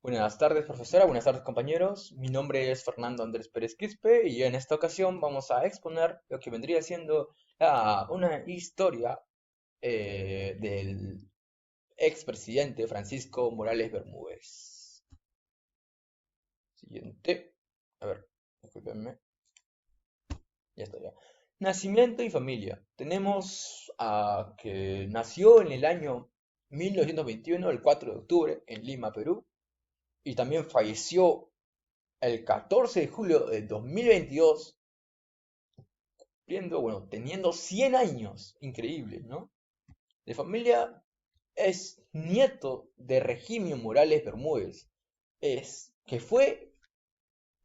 Buenas tardes, profesora. Buenas tardes, compañeros. Mi nombre es Fernando Andrés Pérez Quispe y en esta ocasión vamos a exponer lo que vendría siendo una historia del expresidente Francisco Morales Bermúdez. Siguiente. A ver, discúlpenme. Ya está ya. Nacimiento y familia. Tenemos a que nació en el año 1921, el 4 de octubre, en Lima, Perú, y también falleció el 14 de julio de 2022, teniendo 100 años, increíble, ¿no? De familia es nieto de Regimio Morales Bermúdez, que fue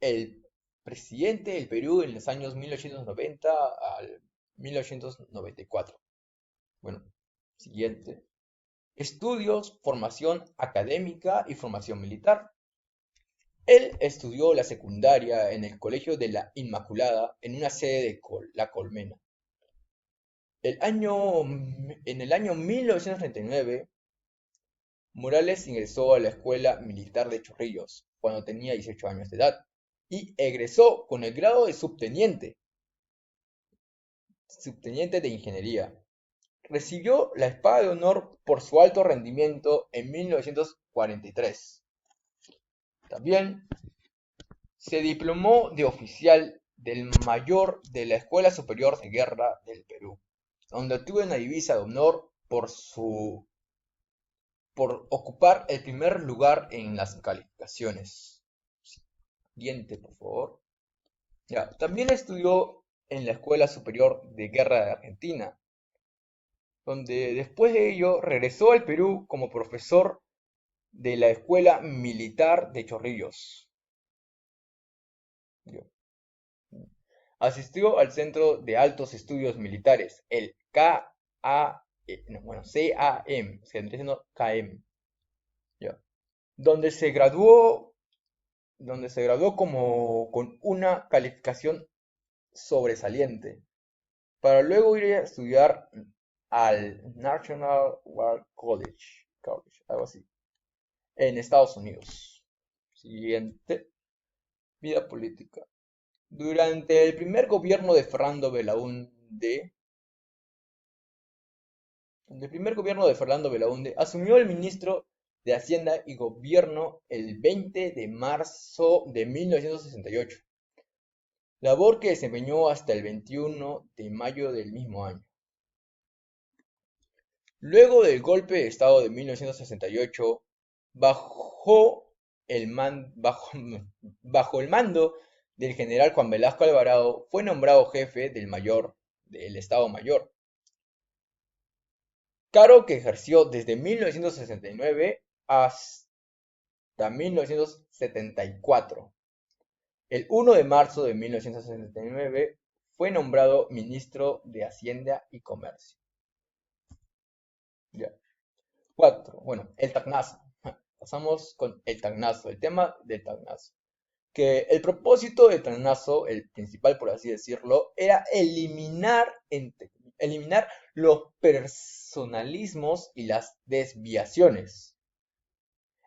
el presidente del Perú en los años 1890 al 1994. Bueno, siguiente. Estudios, formación académica y formación militar. Él estudió la secundaria en el Colegio de la Inmaculada en una sede de La Colmena. En el año 1939, Morales ingresó a la Escuela Militar de Chorrillos cuando tenía 18 años de edad y egresó con el grado de subteniente de ingeniería. Recibió la Espada de Honor por su alto rendimiento en 1943. También se diplomó de oficial del mayor de la Escuela Superior de Guerra del Perú, donde obtuvo una divisa de honor por ocupar el primer lugar en las calificaciones. Siguiente, por favor. Ya, también estudió en la Escuela Superior de Guerra de Argentina, donde después de ello regresó al Perú como profesor de la Escuela Militar de Chorrillos. Asistió al Centro de Altos Estudios Militares, el CAM, se vendría siendo KM, ya, donde se graduó, con una calificación sobresaliente, para luego ir a estudiar al National War College, algo así, en Estados Unidos. Siguiente, vida política. Durante el primer gobierno de Fernando Belaúnde, asumió el ministro de Hacienda y Gobierno el 20 de marzo de 1968, labor que desempeñó hasta el 21 de mayo del mismo año. Luego del golpe de Estado de 1968, bajo el, man- bajo, bajo el mando del general Juan Velasco Alvarado, fue nombrado jefe del Estado Mayor, cargo que ejerció desde 1969 hasta 1974. El 1 de marzo de 1969 fue nombrado ministro de Hacienda y Comercio. Ya. 4. Bueno, el tacnazo. Pasamos con el tacnazo, el tema del tacnazo. Que el propósito del tacnazo, el principal por así decirlo, era eliminar los personalismos y las desviaciones.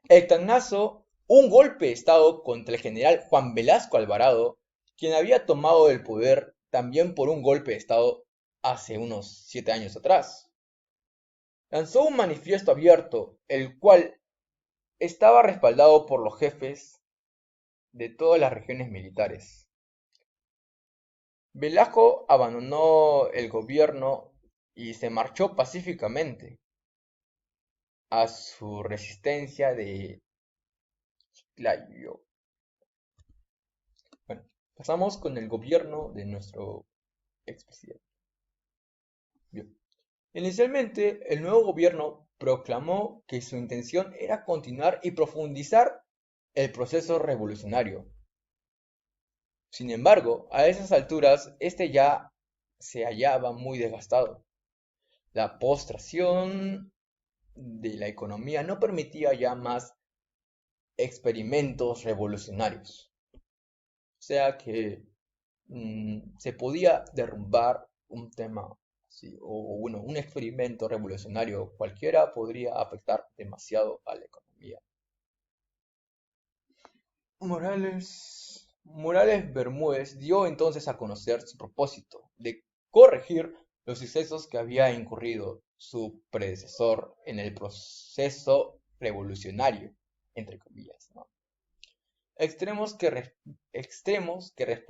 El tacnazo, un golpe de Estado contra el general Juan Velasco Alvarado, quien había tomado el poder también por un golpe de Estado hace unos 7 años atrás. Lanzó un manifiesto abierto, el cual estaba respaldado por los jefes de todas las regiones militares. Velasco abandonó el gobierno y se marchó pacíficamente a su resistencia de Chiclayo. Bueno, pasamos con el gobierno de nuestro expresidente. Bien. Inicialmente, el nuevo gobierno proclamó que su intención era continuar y profundizar el proceso revolucionario. Sin embargo, a esas alturas, este ya se hallaba muy desgastado. La postración de la economía no permitía ya más experimentos revolucionarios. O sea que se podía derrumbar un tema así, o bueno, un experimento revolucionario cualquiera podría afectar demasiado a la economía. Morales Bermúdez dio entonces a conocer su propósito de corregir los excesos que había incurrido su predecesor en el proceso revolucionario, entre comillas, ¿no? Extremos que, extremos que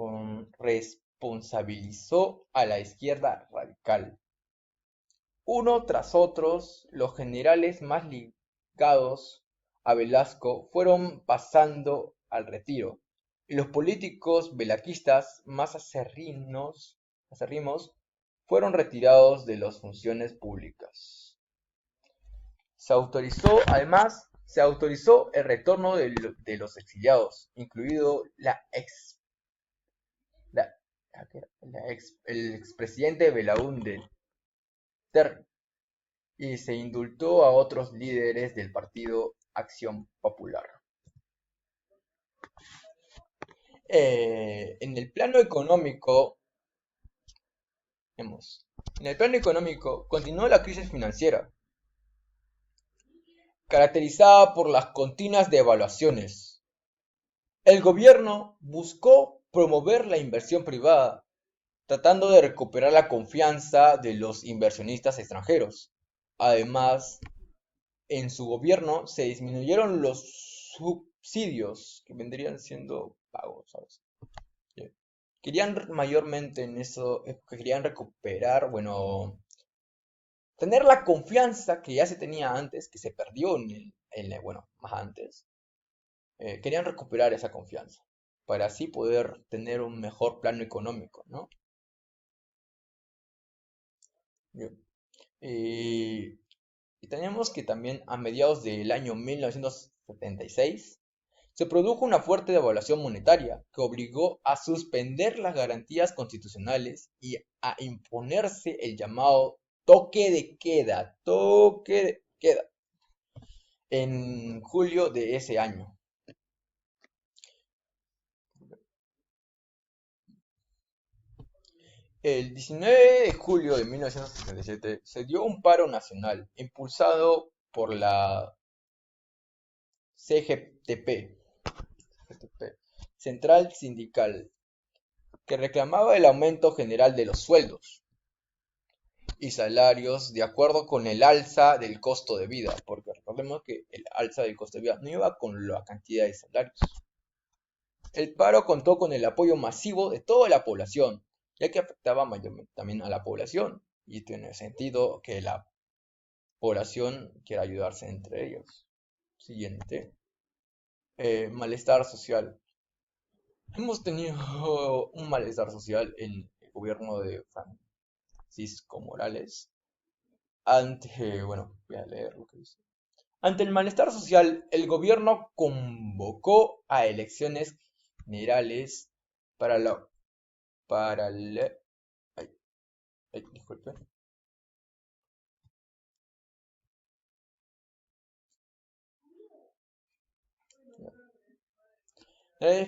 responsabilizó a la izquierda radical. Uno tras otros, los generales más ligados a Velasco fueron pasando al retiro, y los políticos velasquistas más acérrimos fueron retirados de las funciones públicas. Además, se autorizó el retorno de los exiliados, incluido el expresidente Belaúnde Terry, y se indultó a otros líderes del Partido Acción Popular. En el plano económico, continuó la crisis financiera, caracterizada por las continuas devaluaciones. El gobierno buscó promover la inversión privada, tratando de recuperar la confianza de los inversionistas extranjeros. Además, en su gobierno se disminuyeron los subsidios que vendrían siendo pagos, ¿sabes? Querían mayormente en eso, querían recuperar, bueno, tener la confianza que ya se tenía antes, que se perdió bueno, más antes. Querían recuperar esa confianza para así poder tener un mejor plano económico, ¿no? Bien. Y tenemos que también a mediados del año 1976 se produjo una fuerte devaluación monetaria que obligó a suspender las garantías constitucionales y a imponerse el llamado toque de queda, en julio de ese año. El 19 de julio de 1977 se dio un paro nacional impulsado por la CGTP, Central Sindical, que reclamaba el aumento general de los sueldos y salarios de acuerdo con el alza del costo de vida, porque recordemos que el alza del costo de vida no iba con la cantidad de salarios. El paro contó con el apoyo masivo de toda la población, ya que afectaba mayormente también a la población, y tiene sentido que la población quiera ayudarse entre ellos. Siguiente. Malestar social. Hemos tenido un malestar social en el gobierno de Francisco Morales. Bueno, voy a leer lo que dice. Ante el malestar social, el gobierno convocó a elecciones generales para la... Para la... disculpe.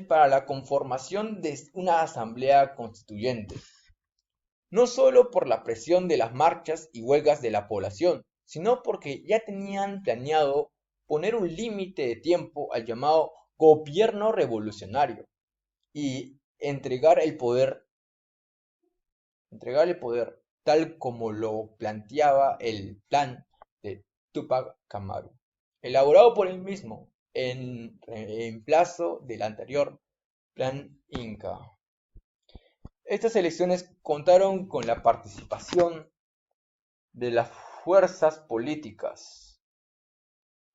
Para la conformación de una asamblea constituyente, no solo por la presión de las marchas y huelgas de la población, sino porque ya tenían planeado poner un límite de tiempo al llamado gobierno revolucionario y entregar el poder tal como lo planteaba el plan de Tupac Amaru, elaborado por él mismo en reemplazo del anterior plan Inca. Estas elecciones contaron con la participación de las fuerzas políticas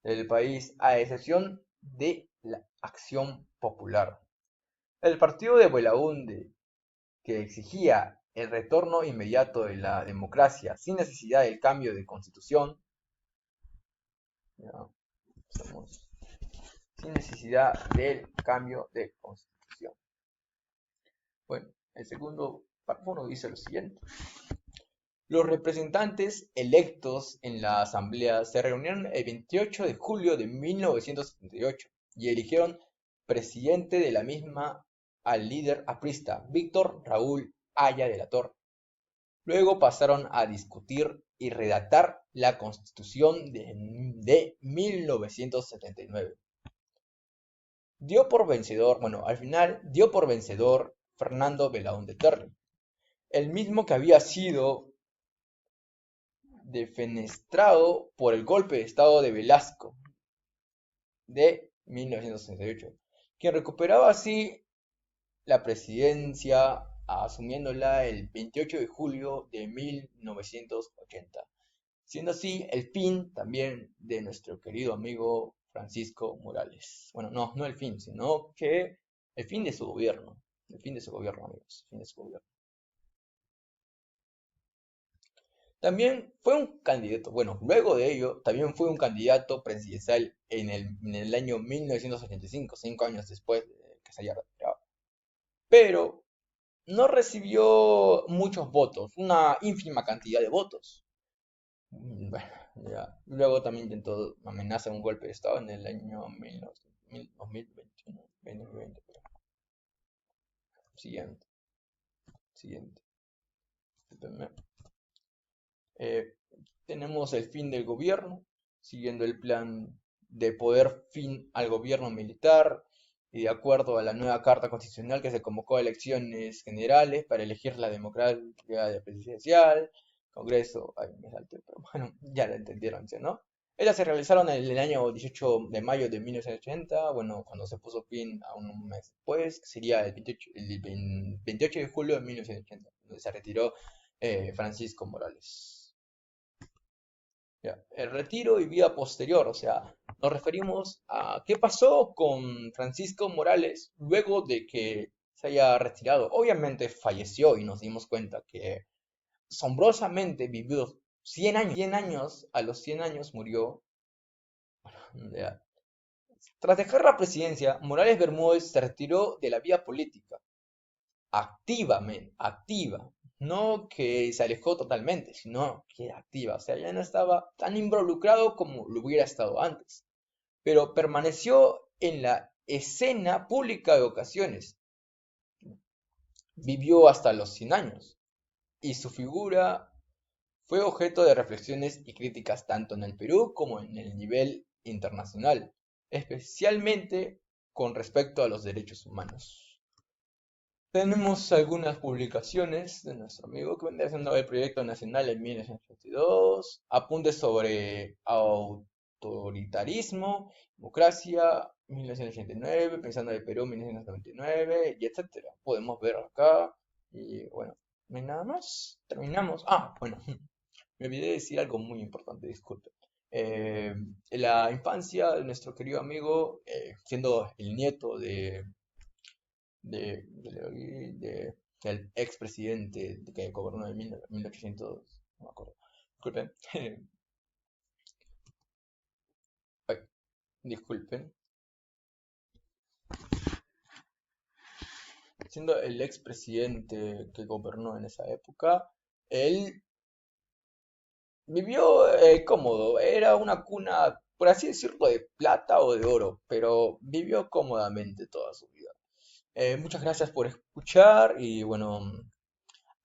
del país, a excepción de la Acción Popular. El partido de Belaúnde, que exigía el retorno inmediato de la democracia sin necesidad del cambio de constitución, sin necesidad del cambio de constitución. Bueno, el segundo párrafo dice lo siguiente. Los representantes electos en la asamblea se reunieron el 28 de julio de 1978 y eligieron presidente de la misma al líder aprista Víctor Raúl Haya de la Torre. Luego pasaron a discutir y redactar la Constitución de 1979. dio por vencedor, bueno, al final dio por vencedor Fernando Belaúnde Terry, el mismo que había sido defenestrado por el golpe de estado de Velasco de 1968, quien recuperaba así la presidencia asumiéndola el 28 de julio de 1980, siendo así el fin también de nuestro querido amigo Francisco Morales. Bueno, no el fin, sino que el fin de su gobierno, el fin de su gobierno, amigos, el fin de su gobierno. También fue un candidato, bueno, luego de ello, también fue un candidato presidencial en el año 1985, 5 años después de que se haya retirado. Pero no recibió muchos votos, una ínfima cantidad de votos. Bueno, ya. Luego también intentó amenazar un golpe de estado en el año 2021, 2020, creo. Siguiente, siguiente. Espérenme. Eh, Tenemos el fin del gobierno, siguiendo el plan de poder fin al gobierno militar y de acuerdo a la nueva Carta Constitucional que se convocó a elecciones generales para elegir la democracia presidencial, Congreso, ay, me salté, pero bueno, ya la entendieron, ¿sí, no? Ellas se realizaron en el año 18 de mayo de 1980, bueno, cuando se puso fin a un mes después, que sería el 28 de julio de 1980, donde se retiró Francisco Morales. Ya, el retiro y vida posterior, o sea, nos referimos a qué pasó con Francisco Morales luego de que se haya retirado. Obviamente falleció y nos dimos cuenta que asombrosamente vivió 100 años. 100 años, a los 100 años murió. Ya. Tras dejar la presidencia, Morales Bermúdez se retiró de la vida política activamente, activa. No que se alejó totalmente, sino que activa. O sea, ya no estaba tan involucrado como lo hubiera estado antes. Pero permaneció en la escena pública de ocasiones. Vivió hasta los 100 años. Y su figura fue objeto de reflexiones y críticas tanto en el Perú como en el nivel internacional, especialmente con respecto a los derechos humanos. Tenemos algunas publicaciones de nuestro amigo que vendría siendo el Proyecto Nacional en 1982, apuntes sobre autoritarismo, democracia, 1989, pensando en el Perú, 1999, y etcétera. Podemos ver acá, y bueno, no hay nada más. Terminamos. Ah, bueno, me olvidé de decir algo muy importante, disculpe. Eh, la infancia de nuestro querido amigo, siendo el nieto del expresidente que gobernó en 1800, no me acuerdo, disculpen, ay, disculpen, siendo el expresidente que gobernó en esa época, él vivió cómodo, era una cuna, por así decirlo, de plata o de oro, pero vivió cómodamente toda su vida. Muchas gracias por escuchar y bueno,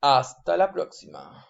hasta la próxima.